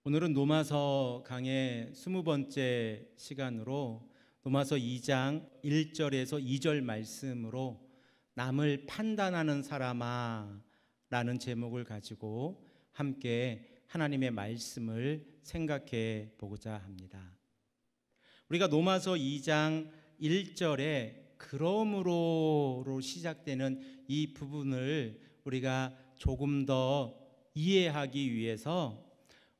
오늘은 로마서 강의 20번째 시간으로 로마서 2장 1절에서 2절 말씀으로 남을 판단하는 사람아 라는 제목을 가지고 함께 하나님의 말씀을 생각해 보고자 합니다. 우리가 로마서 2장 1절에 그러므로로 시작되는 이 부분을 우리가 조금 더 이해하기 위해서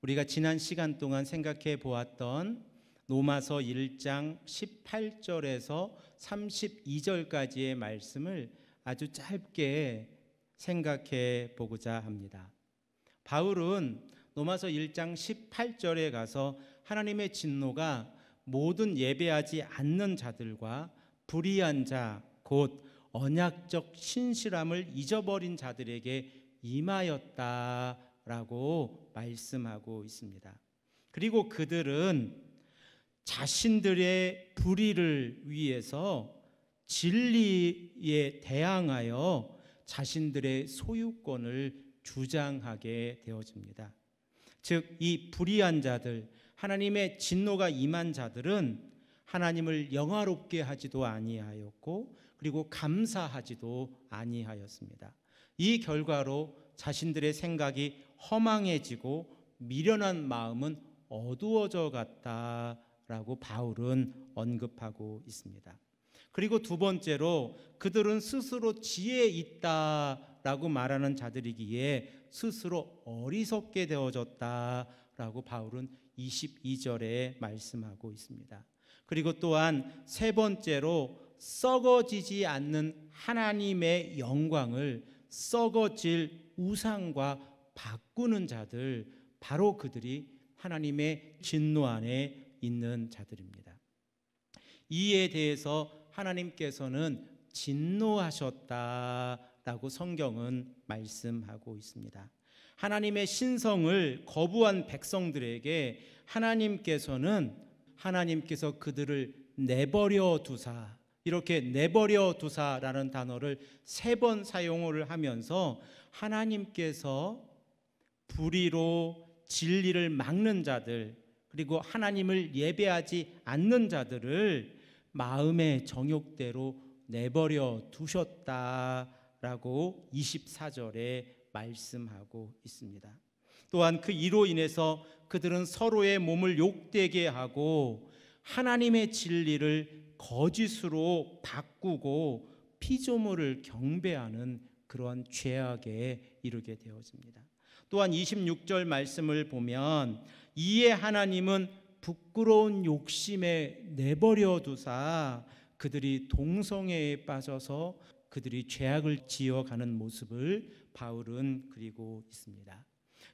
우리가 지난 시간 동안 생각해 보았던 로마서 1장 18절에서 32절까지의 말씀을 아주 짧게 생각해 보고자 합니다. 바울은 로마서 1장 18절에 가서 하나님의 진노가 모든 예배하지 않는 자들과 불의한 자, 곧 언약적 신실함을 잊어버린 자들에게 임하였다라고 말씀하고 있습니다. 그리고 그들은 자신들의 불의를 위해서 진리에 대항하여 자신들의 소유권을 주장하게 되어집니다. 즉, 이 불의한 자들, 하나님의 진노가 임한 자들은 하나님을 영화롭게 하지도 아니하였고 그리고 감사하지도 아니하였습니다. 이 결과로 자신들의 생각이 허망해지고 미련한 마음은 어두워져 갔다라고 바울은 언급하고 있습니다. 그리고 두 번째로 그들은 스스로 지혜 있다라고 말하는 자들이기에 스스로 어리석게 되어졌다라고 바울은 22절에 말씀하고 있습니다. 그리고 또한 세 번째로 썩어지지 않는 하나님의 영광을 썩어질 우상과 바꾸는 자들, 바로 그들이 하나님의 진노 안에 있는 자들입니다. 이에 대해서 하나님께서는 진노하셨다라고 성경은 말씀하고 있습니다. 하나님의 신성을 거부한 백성들에게 하나님께서 그들을 내버려 두사, 이렇게 내버려 두사라는 단어를 3번 사용을 하면서 하나님께서 불의로 진리를 막는 자들, 그리고 하나님을 예배하지 않는 자들을 마음의 정욕대로 내버려 두셨다라고 24절에 말씀하고 있습니다. 또한 그 이로 인해서 그들은 서로의 몸을 욕되게 하고 하나님의 진리를 거짓으로 바꾸고 피조물을 경배하는 그러한 죄악에 이르게 되어집니다. 또한 26절 말씀을 보면 이에 하나님은 부끄러운 욕심에 내버려 두사 그들이 동성애에 빠져서 그들이 죄악을 지어가는 모습을 바울은 그리고 있습니다.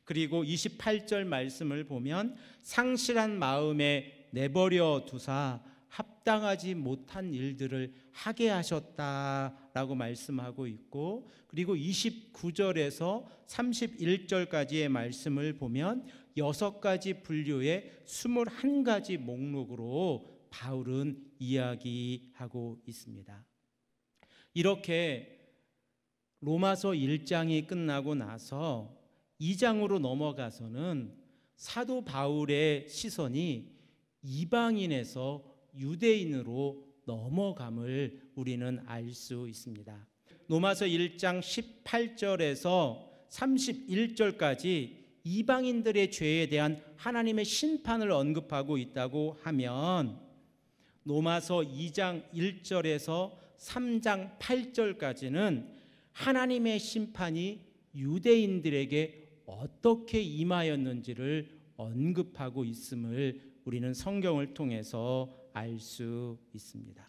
그리고 28절 말씀을 보면 상실한 마음에 내버려 두사 합당하지 못한 일들을 하게 하셨다라고 말씀하고 있고, 그리고 29절에서 31절까지의 말씀을 보면 6가지 분류의 21가지 목록으로 바울은 이야기하고 있습니다. 이렇게 로마서 1장이 끝나고 나서 2장으로 넘어가서는 사도 바울의 시선이 이방인에서 유대인으로 넘어감을 우리는 알 수 있습니다. 로마서 1장 18절에서 31절까지 이방인들의 죄에 대한 하나님의 심판을 언급하고 있다고 하면 로마서 2장 1절에서 3장 8절까지는 하나님의 심판이 유대인들에게 어떻게 임하였는지를 언급하고 있음을 우리는 성경을 통해서 알 수 있습니다.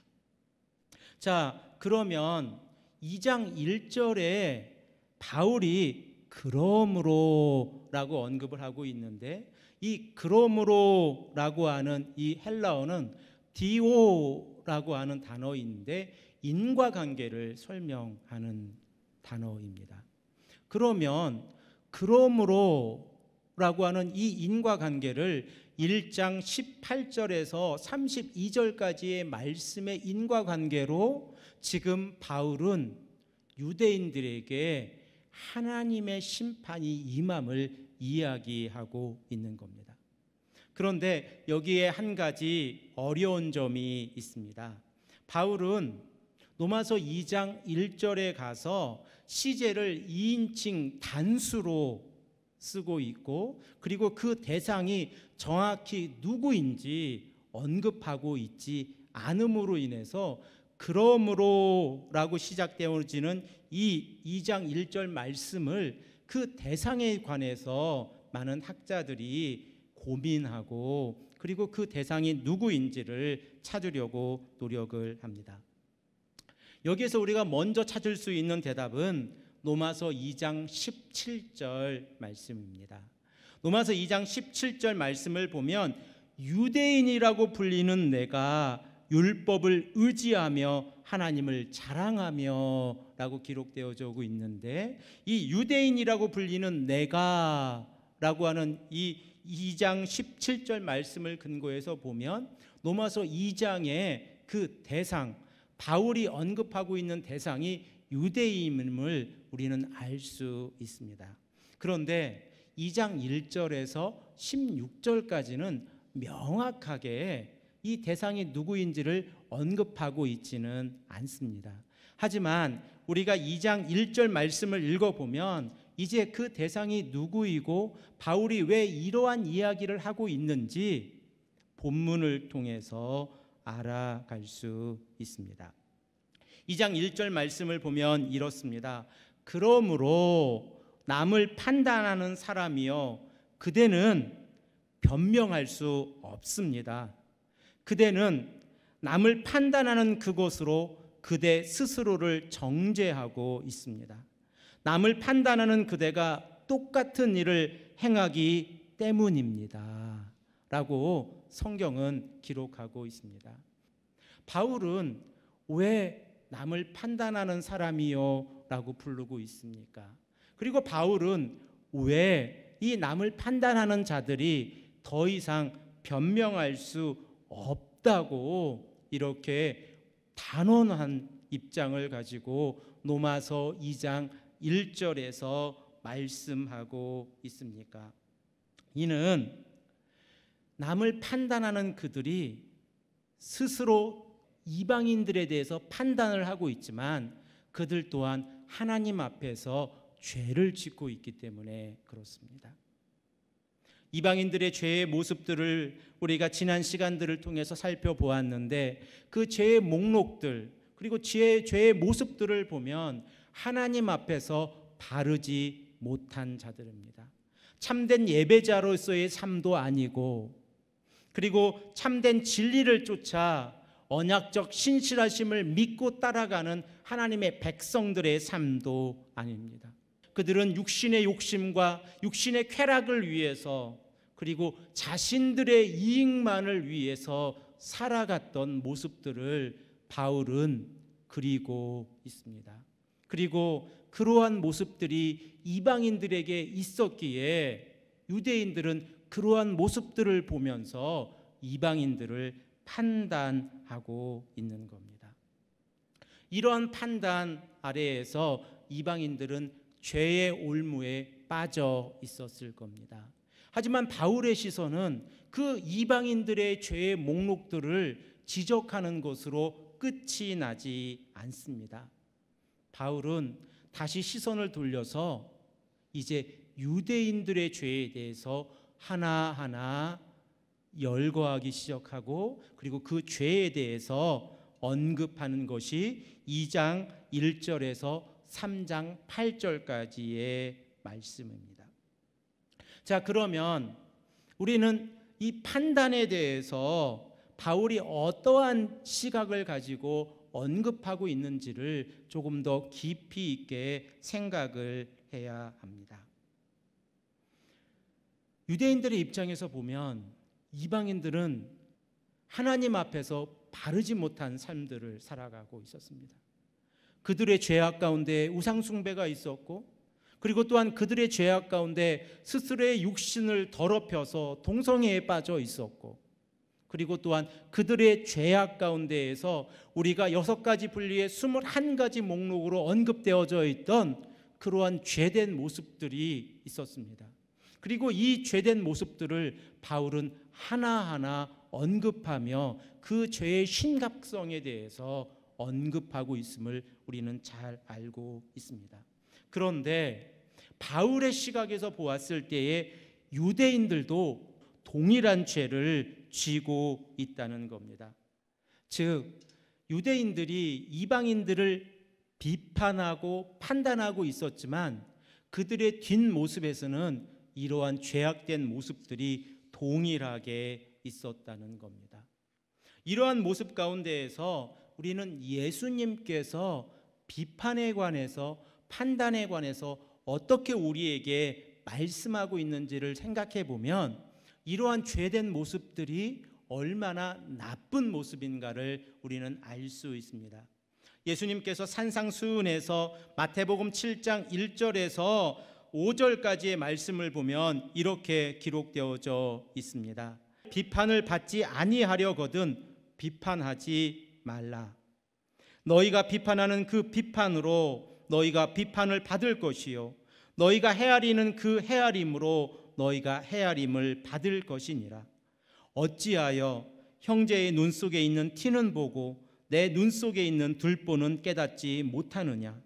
자, 그러면 2장 1절에 바울이 그러므로라고 언급을 하고 있는데, 이 그러므로라고 하는 이 헬라어는 디오라고 하는 단어인데 인과관계를 설명하는 단어입니다. 그러면 그러므로라고 하는 이 인과관계를 1장 18절에서 32절까지의 말씀의 인과관계로 지금 바울은 유대인들에게 하나님의 심판이 임함을 이야기하고 있는 겁니다. 그런데 여기에 한 가지 어려운 점이 있습니다. 바울은 로마서 2장 1절에 가서 시제를 2인칭 단수로 쓰고 있고, 그리고 그 대상이 정확히 누구인지 언급하고 있지 않음으로 인해서 그러므로라고 시작되어지는 이 2장 1절 말씀을 그 대상에 관해서 많은 학자들이 고민하고, 그리고 그 대상이 누구인지를 찾으려고 노력을 합니다. 여기에서 우리가 먼저 찾을 수 있는 대답은 로마서 2장 17절 말씀입니다. 로마서 2장 17절 말씀을 보면 유대인이라고 불리는 내가 율법을 의지하며 하나님을 자랑하며 라고 기록되어져 있는데, 이 유대인이라고 불리는 내가 라고 하는 이 2장 17절 말씀을 근거해서 보면 로마서 2장의 그 대상, 바울이 언급하고 있는 대상이 유대인임을 우리는 알 수 있습니다. 그런데 2장 1절에서 16절까지는 명확하게 이 대상이 누구인지를 언급하고 있지는 않습니다. 하지만 우리가 2장 1절 말씀을 읽어보면 이제 그 대상이 누구이고 바울이 왜 이러한 이야기를 하고 있는지 본문을 통해서 알아갈 수 있습니다. 2장 1절 말씀을 보면 이렇습니다. 그러므로 남을 판단하는 사람이여 그대는 변명할 수 없습니다. 그대는 남을 판단하는 그것으로 그대 스스로를 정죄하고 있습니다. 남을 판단하는 그대가 똑같은 일을 행하기 때문입니다. 라고 성경은 기록하고 있습니다. 바울은 왜 남을 판단하는 사람이요 라고 부르고 있습니까? 그리고 바울은 왜 이 남을 판단하는 자들이 더 이상 변명할 수 없다고 이렇게 단언한 입장을 가지고 로마서 2장 1절에서 말씀하고 있습니까? 이는 남을 판단하는 그들이 스스로 이방인들에 대해서 판단을 하고 있지만 그들 또한 하나님 앞에서 죄를 짓고 있기 때문에 그렇습니다. 이방인들의 죄의 모습들을 우리가 지난 시간들을 통해서 살펴보았는데 그 죄의 목록들, 그리고 죄의 모습들을 보면 하나님 앞에서 바르지 못한 자들입니다. 참된 예배자로서의 삶도 아니고, 그리고 참된 진리를 쫓아 언약적 신실하심을 믿고 따라가는 하나님의 백성들의 삶도 아닙니다. 그들은 육신의 욕심과 육신의 쾌락을 위해서, 그리고 자신들의 이익만을 위해서 살아갔던 모습들을 바울은 그리고 있습니다. 그리고 그러한 모습들이 이방인들에게 있었기에 유대인들은 그러한 모습들을 보면서 이방인들을 판단하고 있는 겁니다. 이러한 판단 아래에서 이방인들은 죄의 올무에 빠져 있었을 겁니다. 하지만 바울의 시선은 그 이방인들의 죄의 목록들을 지적하는 것으로 끝이 나지 않습니다. 바울은 다시 시선을 돌려서 이제 유대인들의 죄에 대해서 하나하나 열거하기 시작하고, 그리고 그 죄에 대해서 언급하는 것이 2장 1절에서 3장 8절까지의 말씀입니다. 자, 그러면 우리는 이 판단에 대해서 바울이 어떠한 시각을 가지고 언급하고 있는지를 조금 더 깊이 있게 생각을 해야 합니다. 유대인들의 입장에서 보면 이방인들은 하나님 앞에서 바르지 못한 삶들을 살아가고 있었습니다. 그들의 죄악 가운데 우상 숭배가 있었고, 그리고 또한 그들의 죄악 가운데 스스로의 육신을 더럽혀서 동성애에 빠져 있었고, 그리고 또한 그들의 죄악 가운데에서 우리가 6가지 분류의 21가지 목록으로 언급되어져 있던 그러한 죄된 모습들이 있었습니다. 그리고 이 죄된 모습들을 바울은 하나하나 언급하며 그 죄의 심각성에 대해서 언급하고 있음을 우리는 잘 알고 있습니다. 그런데 바울의 시각에서 보았을 때에 유대인들도 동일한 죄를 지고 있다는 겁니다. 즉 유대인들이 이방인들을 비판하고 판단하고 있었지만 그들의 뒷모습에서는 이러한 죄악된 모습들이 동일하게 있었다는 겁니다. 이러한 모습 가운데에서 우리는 예수님께서 비판에 관해서 판단에 관해서 어떻게 우리에게 말씀하고 있는지를 생각해 보면 이러한 죄된 모습들이 얼마나 나쁜 모습인가를 우리는 알 수 있습니다. 예수님께서 산상수훈에서 마태복음 7장 1절에서 5절까지의 말씀을 보면 이렇게 기록되어져 있습니다. 비판을 받지 아니하려거든 비판하지 말라. 너희가 비판하는 그 비판으로 너희가 비판을 받을 것이요 너희가 헤아리는 그 헤아림으로 너희가 헤아림을 받을 것이니라. 어찌하여 형제의 눈 속에 있는 티는 보고 내 눈 속에 있는 들보는 깨닫지 못하느냐.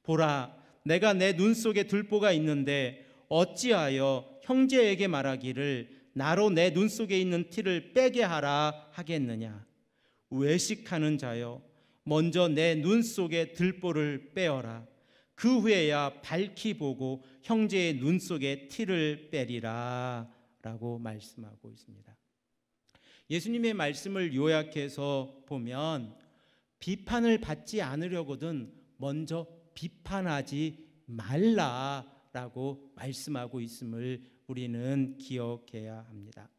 보라, 내가 내 눈 속에 들보가 있는데 어찌하여 형제에게 말하기를 나로 내 눈 속에 있는 티를 빼게 하라 하겠느냐. 외식하는 자여, 먼저 내 눈 속에 들보를 빼어라. 그 후에야 밝히 보고 형제의 눈 속에 티를 빼리라 라고 말씀하고 있습니다. 예수님의 말씀을 요약해서 보면 비판을 받지 않으려거든 먼저 비판하지 말라라고 말씀하고 있음을 우리는 기억해야 합니다.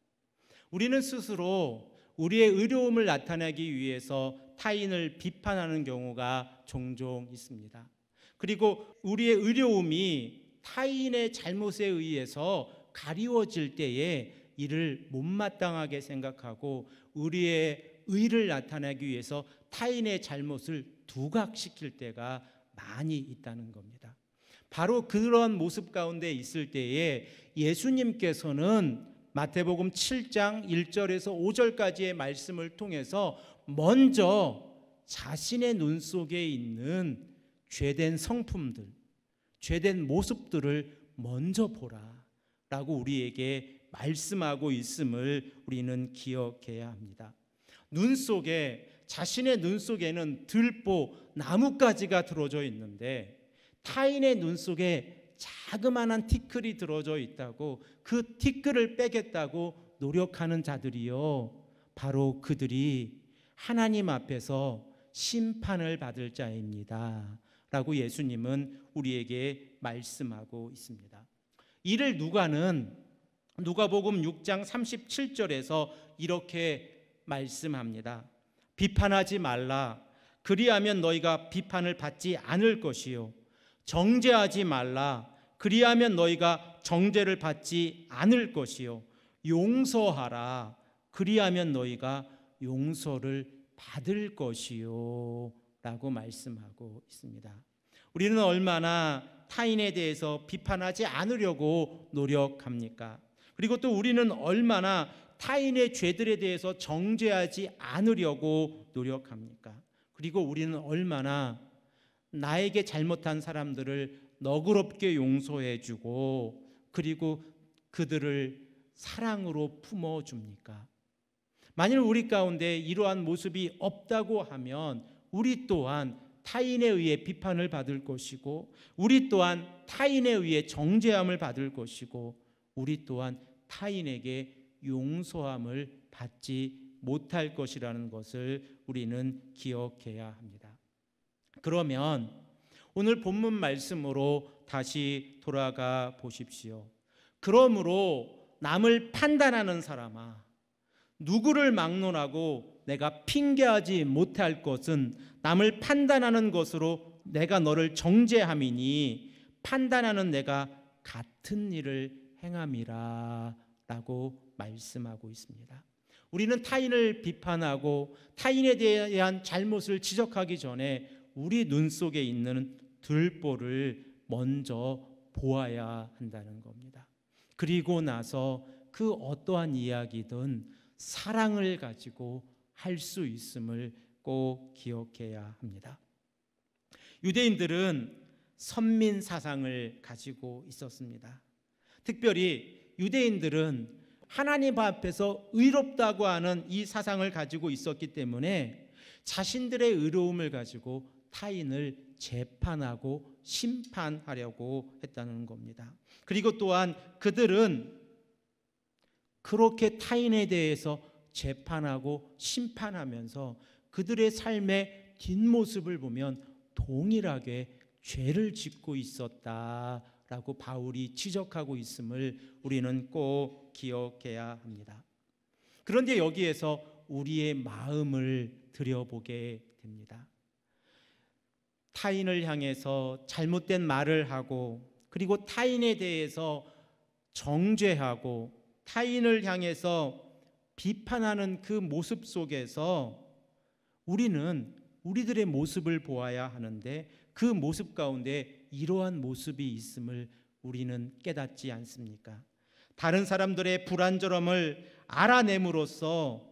우리는 스스로 우리의 의로움을 나타내기 위해서 타인을 비판하는 경우가 종종 있습니다. 그리고 우리의 의로움이 타인의 잘못에 의해서 가리워질 때에 이를 못마땅하게 생각하고 우리의 의를 나타내기 위해서 타인의 잘못을 두각시킬 때가 많이 있다는 겁니다. 바로 그런 모습 가운데 있을 때에 예수님께서는 마태복음 7장 1절에서 5절까지의 말씀을 통해서 먼저 자신의 눈 속에 있는 죄된 성품들, 죄된 모습들을 먼저 보라 라고 우리에게 말씀하고 있음을 우리는 기억해야 합니다. 눈 속에, 자신의 눈 속에는 들보, 나뭇가지가 들어져 있는데 타인의 눈 속에 자그마한 티끌이 들어져 있다고 그 티끌을 빼겠다고 노력하는 자들이요, 바로 그들이 하나님 앞에서 심판을 받을 자입니다 라고 예수님은 우리에게 말씀하고 있습니다. 이를 누가복음 6장 37절에서 이렇게 말씀합니다. 비판하지 말라. 그리하면 너희가 비판을 받지 않을 것이요. 정죄하지 말라. 그리하면 너희가 정죄를 받지 않을 것이요. 용서하라. 그리하면 너희가 용서를 받을 것이요 라고 말씀하고 있습니다. 우리는 얼마나 타인에 대해서 비판하지 않으려고 노력합니까? 그리고 또 우리는 얼마나 타인의 죄들에 대해서 정죄하지 않으려고 노력합니까? 그리고 우리는 얼마나 나에게 잘못한 사람들을 너그럽게 용서해주고 그리고 그들을 사랑으로 품어줍니까? 만일 우리 가운데 이러한 모습이 없다고 하면 우리 또한 타인에 의해 비판을 받을 것이고 우리 또한 타인에 의해 정죄함을 받을 것이고 우리 또한 타인에게 용서함을 받지 못할 것이라는 것을 우리는 기억해야 합니다. 그러면 오늘 본문 말씀으로 다시 돌아가 보십시오. 그러므로 남을 판단하는 사람아, 누구를 막론하고 내가 핑계하지 못할 것은 남을 판단하는 것으로 내가 너를 정죄함이니 판단하는 내가 같은 일을 행함이라 라고 말씀하고 있습니다. 우리는 타인을 비판하고 타인에 대한 잘못을 지적하기 전에 우리 눈 속에 있는 들보를 먼저 보아야 한다는 겁니다. 그리고 나서 그 어떠한 이야기든 사랑을 가지고 할 수 있음을 꼭 기억해야 합니다. 유대인들은 선민 사상을 가지고 있었습니다. 특별히 유대인들은 하나님 앞에서 의롭다고 하는 이 사상을 가지고 있었기 때문에 자신들의 의로움을 가지고 타인을 재판하고 심판하려고 했다는 겁니다. 그리고 또한 그들은 그렇게 타인에 대해서 재판하고 심판하면서 그들의 삶의 뒷모습을 보면 동일하게 죄를 짓고 있었다라고 바울이 지적하고 있음을 우리는 꼭 기억해야 합니다. 그런데 여기에서 우리의 마음을 들여보게 됩니다. 타인을 향해서 잘못된 말을 하고, 그리고 타인에 대해서 정죄하고 타인을 향해서 비판하는 그 모습 속에서 우리는 우리들의 모습을 보아야 하는데, 그 모습 가운데 이러한 모습이 있음을 우리는 깨닫지 않습니까? 다른 사람들의 불완전함을 알아냄으로써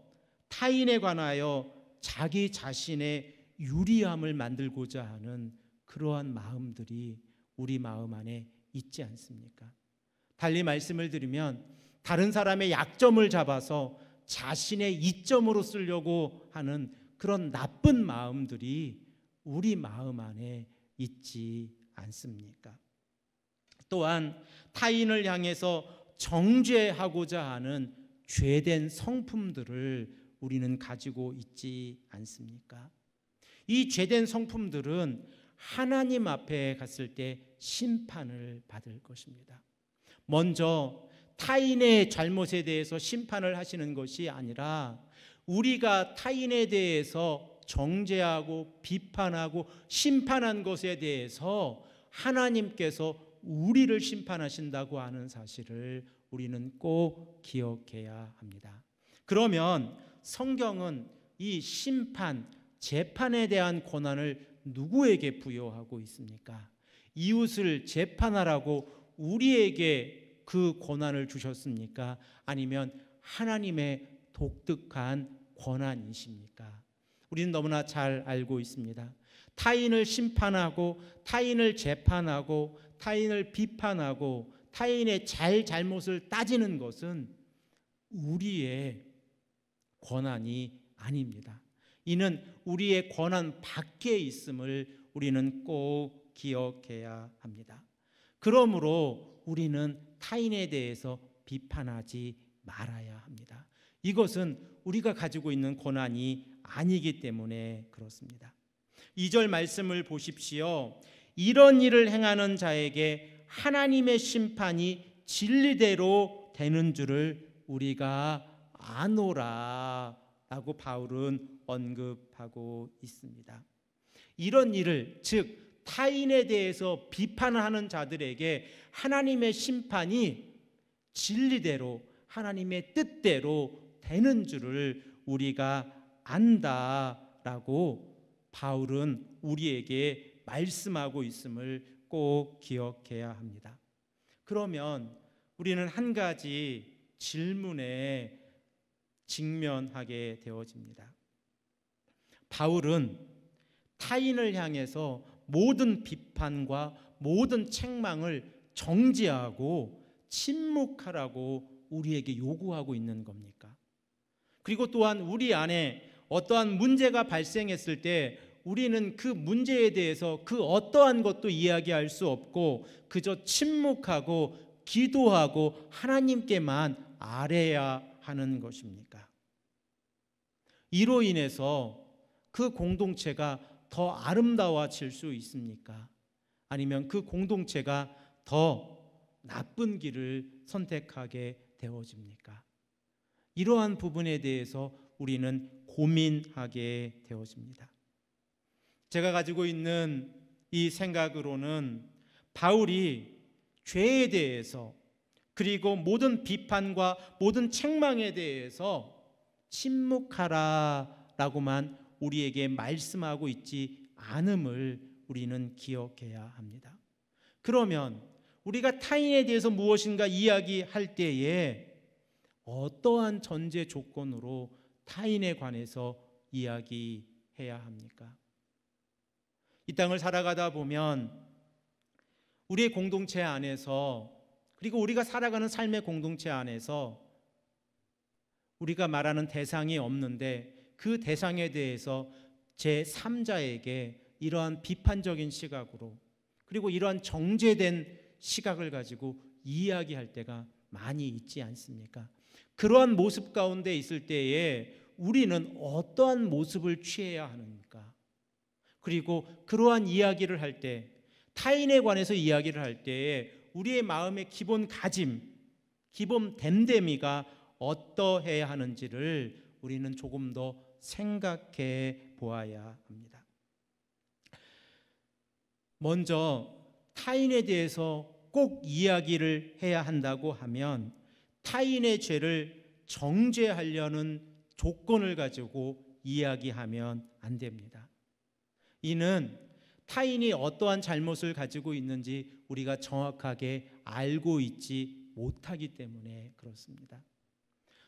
타인에 관하여 자기 자신의 유리함을 만들고자 하는 그러한 마음들이 우리 마음 안에 있지 않습니까? 달리 말씀을 드리면 다른 사람의 약점을 잡아서 자신의 이점으로 쓰려고 하는 그런 나쁜 마음들이 우리 마음 안에 있지 않습니까? 또한 타인을 향해서 정죄하고자 하는 죄된 성품들을 우리는 가지고 있지 않습니까? 이 죄된 성품들은 하나님 앞에 갔을 때 심판을 받을 것입니다. 먼저 타인의 잘못에 대해서 심판을 하시는 것이 아니라 우리가 타인에 대해서 정죄하고 비판하고 심판한 것에 대해서 하나님께서 우리를 심판하신다고 하는 사실을 우리는 꼭 기억해야 합니다. 그러면 성경은 이 심판, 재판에 대한 권한을 누구에게 부여하고 있습니까? 이웃을 재판하라고 우리에게 그 권한을 주셨습니까? 아니면 하나님의 독특한 권한이십니까? 우리는 너무나 잘 알고 있습니다. 타인을 심판하고 타인을 재판하고 타인을 비판하고 타인의 잘못을 따지는 것은 우리의 권한이 아닙니다. 이는 우리의 권한 밖에 있음을 우리는 꼭 기억해야 합니다. 그러므로 우리는 타인에 대해서 비판하지 말아야 합니다. 이것은 우리가 가지고 있는 권한이 아니기 때문에 그렇습니다. 2절 말씀을 보십시오. 이런 일을 행하는 자에게 하나님의 심판이 진리대로 되는 줄을 우리가 아노라 라고 바울은 언급하고 있습니다. 이런 일을, 즉 타인에 대해서 비판하는 자들에게 하나님의 심판이 진리대로 하나님의 뜻대로 되는 줄을 우리가 안다라고 바울은 우리에게 말씀하고 있음을 꼭 기억해야 합니다. 그러면 우리는 한 가지 질문에 직면하게 되어집니다. 바울은 타인을 향해서 모든 비판과 모든 책망을 정지하고 침묵하라고 우리에게 요구하고 있는 겁니까? 그리고 또한 우리 안에 어떠한 문제가 발생했을 때 우리는 그 문제에 대해서 그 어떠한 것도 이야기할 수 없고 그저 침묵하고 기도하고 하나님께만 아뢰야 하는 것입니까? 이로 인해서 그 공동체가 더 아름다워질 수 있습니까? 아니면 그 공동체가 더 나쁜 길을 선택하게 되어집니까? 이러한 부분에 대해서 우리는 고민하게 되어집니다. 제가 가지고 있는 이 생각으로는 바울이 죄에 대해서 그리고 모든 비판과 모든 책망에 대해서 침묵하라라고만 우리에게 말씀하고 있지 않음을 우리는 기억해야 합니다. 그러면 우리가 타인에 대해서 무엇인가 이야기할 때에 어떠한 전제 조건으로 타인에 관해서 이야기해야 합니까? 이 땅을 살아가다 보면 우리의 공동체 안에서, 그리고 우리가 살아가는 삶의 공동체 안에서 우리가 말하는 대상이 없는데 그 대상에 대해서 제3자에게 이러한 비판적인 시각으로, 그리고 이러한 정죄된 시각을 가지고 이야기할 때가 많이 있지 않습니까? 그러한 모습 가운데 있을 때에 우리는 어떠한 모습을 취해야 하는가? 그리고 그러한 이야기를 할 때, 타인에 관해서 이야기를 할 때에 우리의 마음의 기본 가짐, 기본 됨됨이가 어떠해야 하는지를 우리는 조금 더 생각해 보아야 합니다. 먼저 타인에 대해서 꼭 이야기를 해야 한다고 하면 타인의 죄를 정죄하려는 조건을 가지고 이야기하면 안 됩니다. 이는 타인이 어떠한 잘못을 가지고 있는지 우리가 정확하게 알고 있지 못하기 때문에 그렇습니다.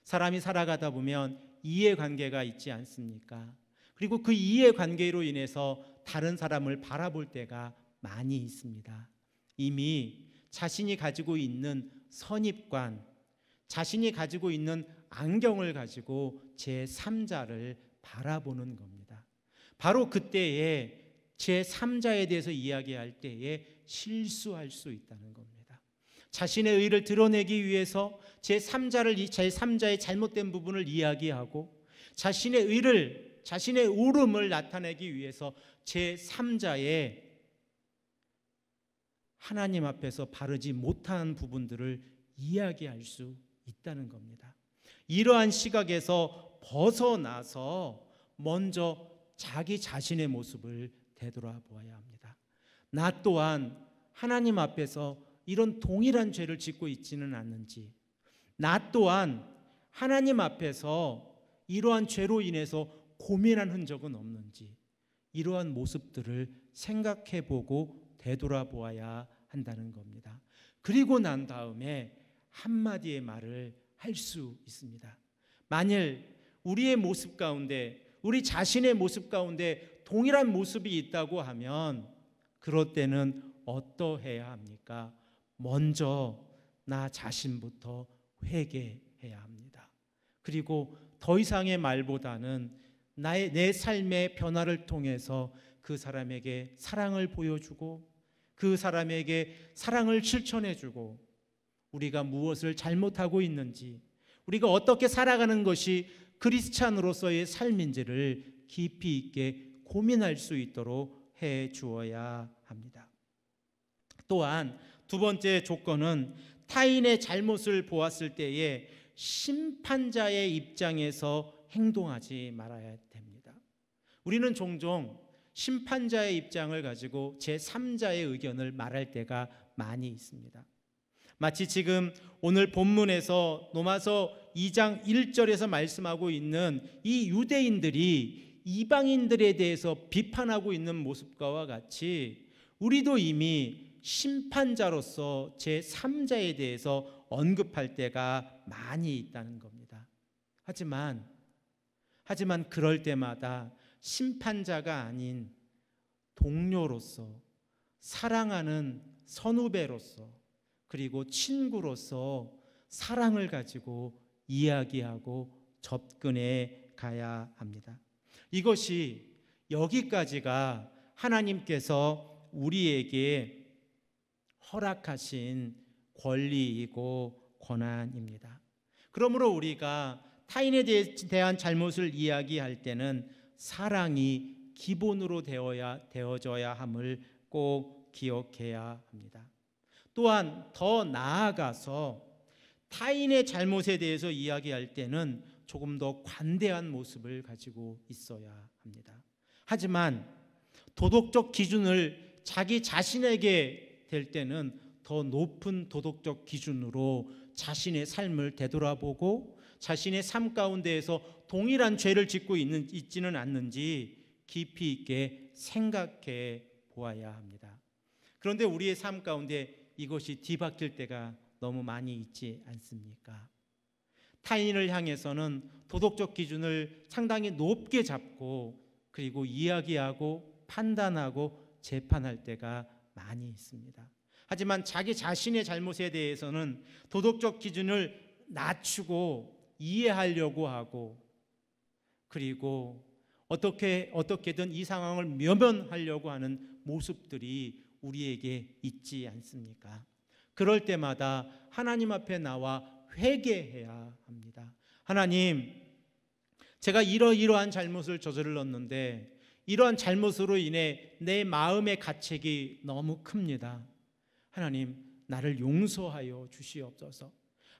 사람이 살아가다 보면 이해관계가 있지 않습니까? 그리고 그 이해관계로 인해서 다른 사람을 바라볼 때가 많이 있습니다. 이미 자신이 가지고 있는 선입관, 자신이 가지고 있는 안경을 가지고 제3자를 바라보는 겁니다. 바로 그때에 제3자에 대해서 이야기할 때에 실수할 수 있다는 겁니다. 자신의 의를 드러내기 위해서 제3자의 잘못된 부분을 이야기하고 자신의 의를, 자신의 옳음을 나타내기 위해서 제3자의 하나님 앞에서 바르지 못한 부분들을 이야기할 수 있다는 겁니다. 이러한 시각에서 벗어나서 먼저 자기 자신의 모습을 되돌아보아야 합니다. 나 또한 하나님 앞에서 이런 동일한 죄를 짓고 있지는 않는지, 나 또한 하나님 앞에서 이러한 죄로 인해서 고민한 흔적은 없는지, 이러한 모습들을 생각해 보고 되돌아보아야 한다는 겁니다. 그리고 난 다음에 한마디의 말을 할 수 있습니다. 만일 우리의 모습 가운데, 우리 자신의 모습 가운데 동일한 모습이 있다고 하면 그럴 때는 어떠해야 합니까? 먼저 나 자신부터 회개해야 합니다. 그리고 더 이상의 말보다는 내 삶의 변화를 통해서 그 사람에게 사랑을 보여주고 그 사람에게 사랑을 실천해주고 우리가 무엇을 잘못하고 있는지, 우리가 어떻게 살아가는 것이 크리스찬으로서의 삶인지를 깊이 있게 고민할 수 있도록 해 주어야 합니다. 또한 두 번째 조건은 타인의 잘못을 보았을 때에 심판자의 입장에서 행동하지 말아야 됩니다. 우리는 종종 심판자의 입장을 가지고 제3자의 의견을 말할 때가 많이 있습니다. 마치 지금 오늘 본문에서 로마서 2장 1절에서 말씀하고 있는 이 유대인들이 이방인들에 대해서 비판하고 있는 모습과 같이 우리도 이미 심판자로서 제3자에 대해서 언급할 때가 많이 있다는 겁니다. 하지만 그럴 때마다 심판자가 아닌 동료로서, 사랑하는 선후배로서, 그리고 친구로서 사랑을 가지고 이야기하고 접근해 가야 합니다. 이것이 여기까지가 하나님께서 우리에게 허락하신 권리이고 권한입니다. 그러므로 우리가 타인에 대한 잘못을 이야기할 때는 사랑이 기본으로 되어져야 함을 꼭 기억해야 합니다. 또한 더 나아가서 타인의 잘못에 대해서 이야기할 때는 조금 더 관대한 모습을 가지고 있어야 합니다. 하지만 도덕적 기준을 자기 자신에게 될 때는 더 높은 도덕적 기준으로 자신의 삶을 되돌아보고 자신의 삶 가운데에서 동일한 죄를 짓고 있지는 않는지 깊이 있게 생각해 보아야 합니다. 그런데 우리의 삶 가운데 이것이 뒤바뀔 때가 너무 많이 있지 않습니까? 타인을 향해서는 도덕적 기준을 상당히 높게 잡고 그리고 이야기하고 판단하고 재판할 때가 많이 있습니다. 하지만 자기 자신의 잘못에 대해서는 도덕적 기준을 낮추고 이해하려고 하고 그리고 어떻게든 이 상황을 면면하려고 하는 모습들이 우리에게 있지 않습니까? 그럴 때마다 하나님 앞에 나와 회개해야 합니다. 하나님, 제가 이러이러한 잘못을 저질렀는데 이러한 잘못으로 인해 내 마음의 가책이 너무 큽니다. 하나님, 나를 용서하여 주시옵소서.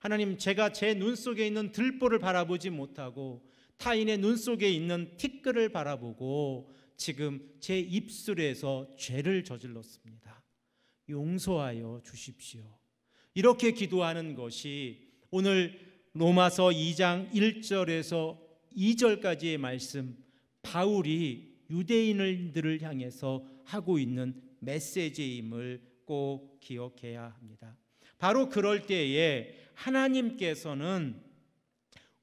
하나님, 제가 제 눈 속에 있는 들보를 바라보지 못하고 타인의 눈 속에 있는 티끌을 바라보고 지금 제 입술에서 죄를 저질렀습니다. 용서하여 주십시오. 이렇게 기도하는 것이 오늘 로마서 2장 1절에서 2절까지의 말씀, 바울이 유대인들을 향해서 하고 있는 메시지임을 꼭 기억해야 합니다. 바로 그럴 때에 하나님께서는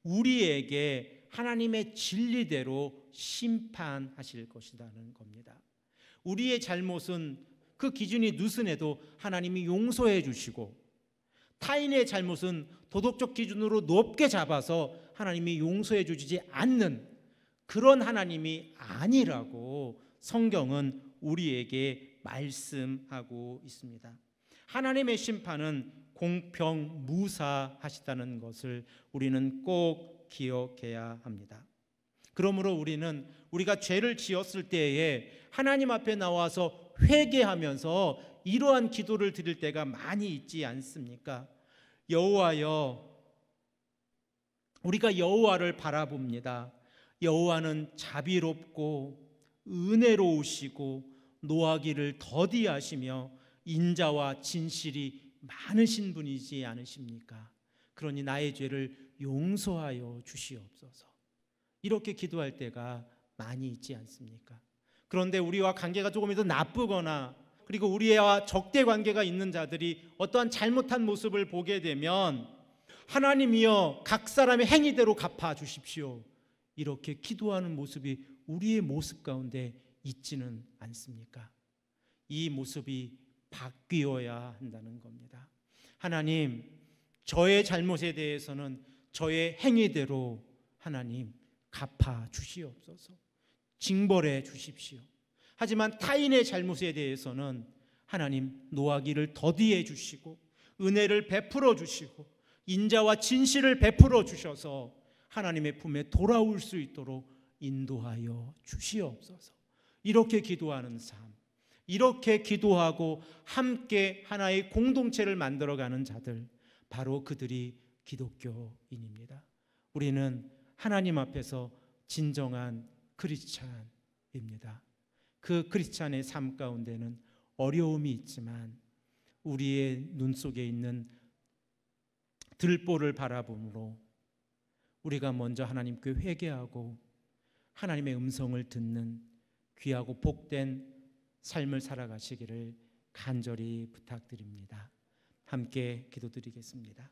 우리에게 하나님의 진리대로 심판하실 것이라는 겁니다. 우리의 잘못은 그 기준이 느슨해도 하나님이 용서해 주시고 타인의 잘못은 도덕적 기준으로 높게 잡아서 하나님이 용서해 주지 않는 그런 하나님이 아니라고 성경은 우리에게 말씀하고 있습니다. 하나님의 심판은 공평무사하시다는 것을 우리는 꼭 기억해야 합니다. 그러므로 우리가 죄를 지었을 때에 하나님 앞에 나와서 회개하면서 이러한 기도를 드릴 때가 많이 있지 않습니까? 여호와여, 우리가 여호와를 바라봅니다. 여호와는 자비롭고 은혜로우시고 노하기를 더디하시며 인자와 진실이 많으신 분이지 않으십니까? 그러니 나의 죄를 용서하여 주시옵소서. 이렇게 기도할 때가 많이 있지 않습니까? 그런데 우리와 관계가 조금이라도 나쁘거나 그리고 우리와 적대 관계가 있는 자들이 어떠한 잘못한 모습을 보게 되면 하나님이여 각 사람의 행위대로 갚아 주십시오. 이렇게 기도하는 모습이 우리의 모습 가운데 있지는 않습니까? 이 모습이 바뀌어야 한다는 겁니다. 하나님, 저의 잘못에 대해서는 저의 행위대로 하나님 갚아 주시옵소서. 징벌해 주십시오. 하지만 타인의 잘못에 대해서는 하나님 노하기를 더디해 주시고 은혜를 베풀어 주시고 인자와 진실을 베풀어 주셔서 하나님의 품에 돌아올 수 있도록 인도하여 주시옵소서. 이렇게 기도하는 삶, 이렇게 기도하고 함께 하나의 공동체를 만들어가는 자들, 바로 그들이 기독교인입니다. 우리는 하나님 앞에서 진정한 크리스찬입니다. 그 크리스찬의 삶 가운데는 어려움이 있지만 우리의 눈 속에 있는 들보를 바라봄으로 우리가 먼저 하나님께 회개하고 하나님의 음성을 듣는 귀하고 복된 삶을 살아가시기를 간절히 부탁드립니다. 함께 기도드리겠습니다.